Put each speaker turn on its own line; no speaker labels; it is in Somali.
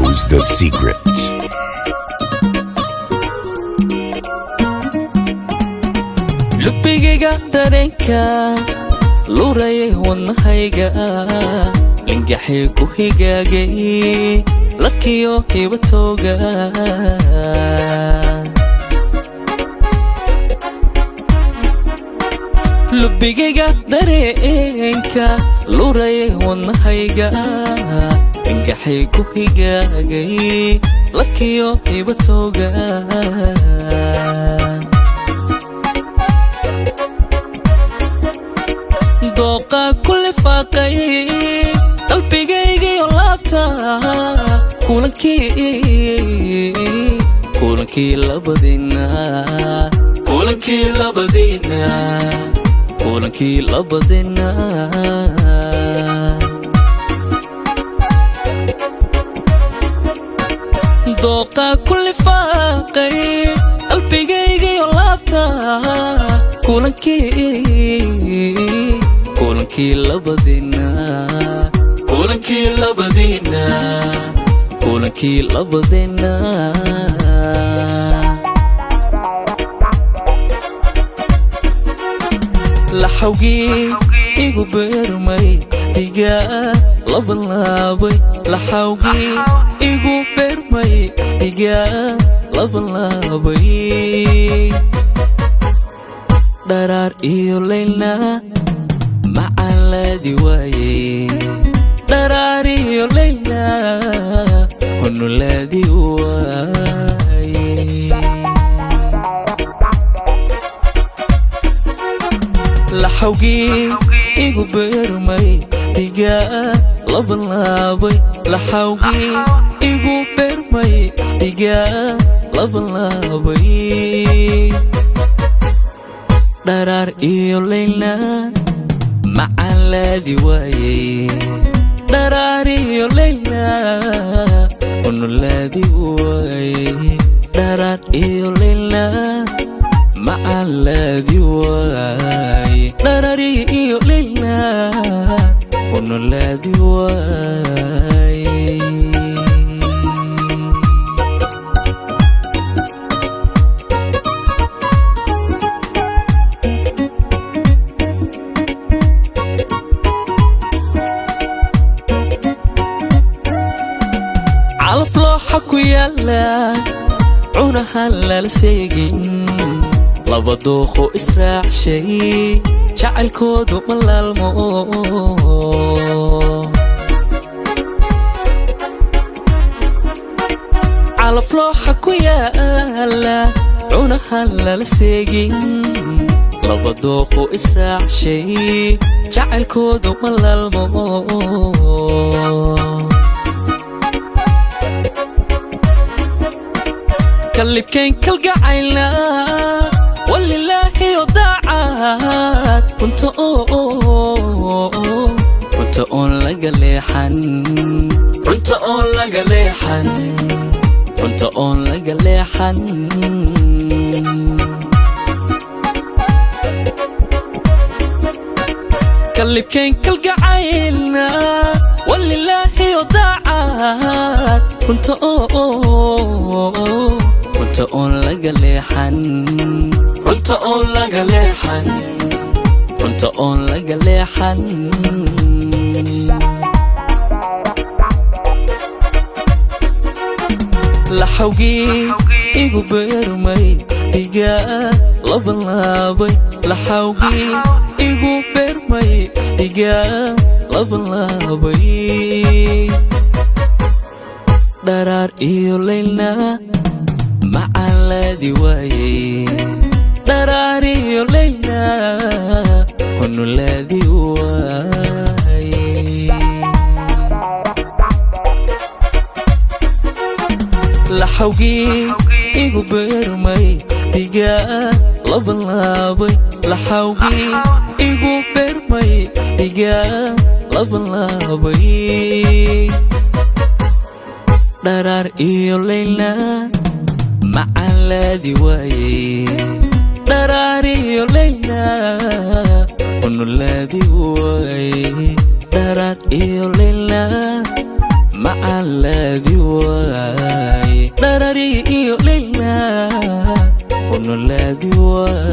knows the secret.
lubigayga dareenka luurayay wadnahayga lingaxii ku higaagay lakiyo hibatooga lubigayga dareenka luurayay wadnahayga lingaxii ku higaagay lakiyo hibatooga dooqa kulli faaqay qalbigayga iyo laabta kulankii labadina dooqa kulli faaqay qalbigayga iyo laabta kulankii labadina laxawgii igu beermay axdiga labanlaabay laxawgii igu beermay axdiga labanlaabay dharaar iyo layla macaladi waaye dharaar iyo layla hunuladi waaye laxawgii igu beermay axdiga labanlaabay laxawgii igu beermay axdiga labanlaabay dharaar iyo layla macaladi waaye dharaar iyo layla hunuladi waaye dharaar iyo layla macaladi waaye dharaar iyo layla hunuladi waaye calaf looxa ku yaala cunahan lala seegin laba dooqo israacshay jacaylkoodu ma laalmo calaf looxa ku yaala cunahan lala seegin laba dooqo israacshay jacaylkoodu ma laalmo kalibkayn kalgacayna walilaahi odaacad runta oon laga leexan kalibkayn kalgacayna walilaahi odaacad runta oon laga leexan laxawgii igu beermay axdiga labanlaabay laxawgii igu beermay axdiga labanlaabay dharaar iyo layla macaladi waaye dharaar iyo layla hunuladi waaye laxawgii igu beermay axdiga labanlaabay laxawgii igu beermay axdiga labanlaabay dharaar iyo layla macaladi waaye dharaar iyo layla hunuladi waaye dharaar iyo layla مع الذي واي دراري إيو ليلى ونو الذي واي